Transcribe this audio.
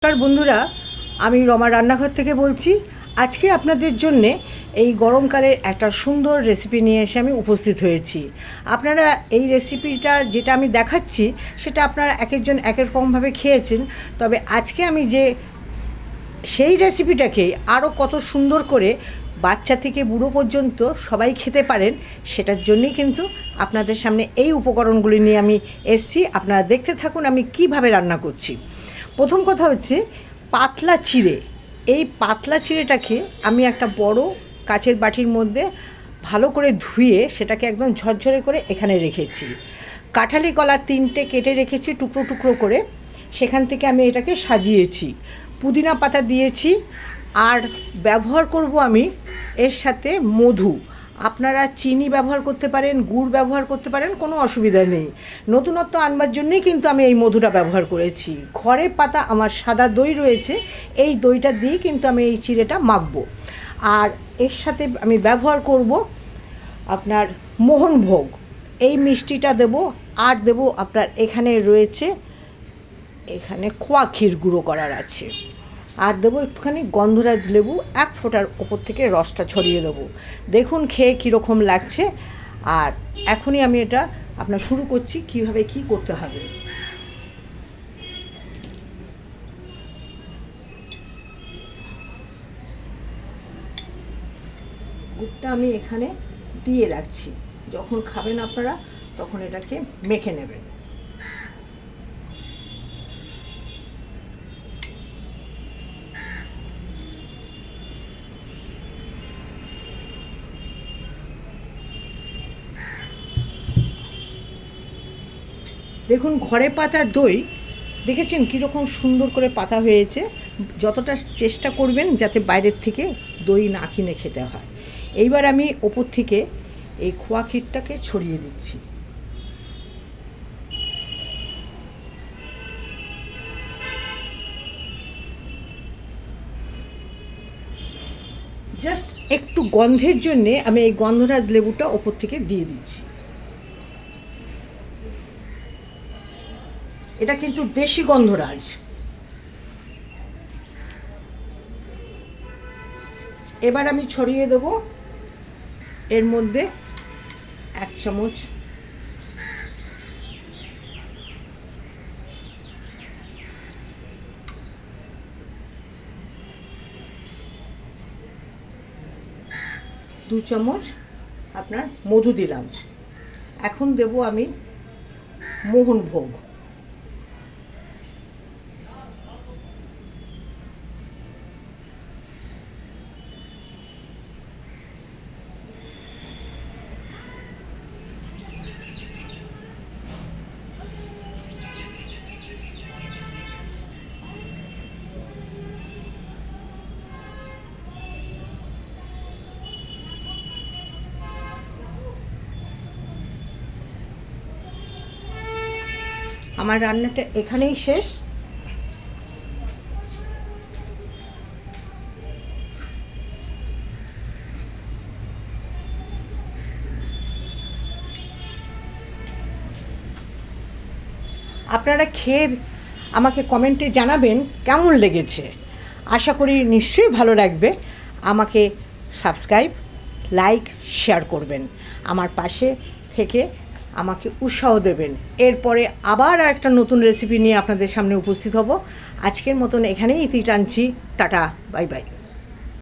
নমস্কার বন্ধুরা, আমি রমা রান্নাঘর থেকে বলছি। আজকে আপনাদের জন্যে এই গরমকালের একটা সুন্দর রেসিপি নিয়ে এসে আমি উপস্থিত হয়েছি। আপনারা এই রেসিপিটা যেটা আমি দেখাচ্ছি সেটা আপনারা এক একজন এক এক রকমভাবে খেয়েছেন, তবে আজকে আমি যে সেই রেসিপিটাকে আরও কত সুন্দর করে বাচ্চা থেকে বুড়ো পর্যন্ত সবাই খেতে পারেন সেটার জন্যই কিন্তু আপনাদের সামনে এই উপকরণগুলি নিয়ে আমি এসছি। আপনারা দেখতে থাকুন আমি কিভাবে রান্না করছি। প্রথম কথা হচ্ছে পাতলা চিড়ে। এই পাতলা চিড়েটাকে আমি একটা বড় কাচের বাটির মধ্যে ভালো করে ধুয়ে সেটাকে একদম ঝরঝরে করে এখানে রেখেছি। কাঁঠালি কলা 3টে কেটে রেখেছি টুকরো টুকরো করে, সেখান থেকে আমি এটাকে সাজিয়েছি। পুদিনা পাতা দিয়েছি, আর ব্যবহার করব আমি এর সাথে মধু। আপনারা চিনি ব্যবহার করতে পারেন, গুড় ব্যবহার করতে পারেন, কোনো অসুবিধা নেই। নতুনত্ব আনবার জন্যই কিন্তু আমি এই মধুটা ব্যবহার করেছি। ঘরে পাতা আমার সাদা দই রয়েছে, এই দইটা দিয়ে কিন্তু আমি এই চিড়েটা মাখবো। আর এর সাথে আমি ব্যবহার করব আপনার মোহনভোগ, এই মিষ্টিটা দেব। আর দেব আপনার এখানে রয়েছে, এখানে খোয়া ক্ষীর গুঁড়ো করার আছে। আর দেবো একটুখানি গন্ধরাজ লেবু, 1 ফোঁটার ওপর থেকে রসটা ছড়িয়ে দেবো। দেখুন খেয়ে কীরকম লাগছে। আর এখনই আমি এটা আপনার শুরু করছি কিভাবে কি করতে হবে। গুড়টা আমি এখানে দিয়ে রাখছি, যখন খাবেন আপনারা তখন এটাকে মেখে নেবেন। দেখুন ঘরে পাতা দই, দেখেছেন কীরকম সুন্দর করে পাতা হয়েছে। যতটা চেষ্টা করবেন যাতে বাইরের থেকে দই না কিনে খেতে হয়। এইবার আমি ওপর থেকে এই খোয়া ক্ষীরটাকে ছড়িয়ে দিচ্ছি। জাস্ট একটু গন্ধের জন্যে আমি এই গন্ধরাজ লেবুটা ওপর থেকে দিয়ে দিচ্ছি। এটা কিন্তু দেশি গন্ধরাজ। এবার আমি ছড়িয়ে দেব এর মধ্যে 1 চামচ দু চামচ আপনার মধু দিলাম। এখন দেব আমি মোহনভোগ। আমার রান্নাটা এখানেই শেষ। আপনারা খেয়ে আমাকে কমেন্টে জানাবেন কেমন লেগেছে। আশা করি নিশ্চয়ই ভালো লাগবে। আমাকে সাবস্ক্রাইব, লাইক, শেয়ার করবেন। আমার পাশে থেকে আমাকে উৎসাহ দেবেন। এরপরে আবার একটা নতুন রেসিপি নিয়ে আপনাদের সামনে উপস্থিত হব। আজকের মতন এখানেই ইতি টানছি। Tata, bye bye.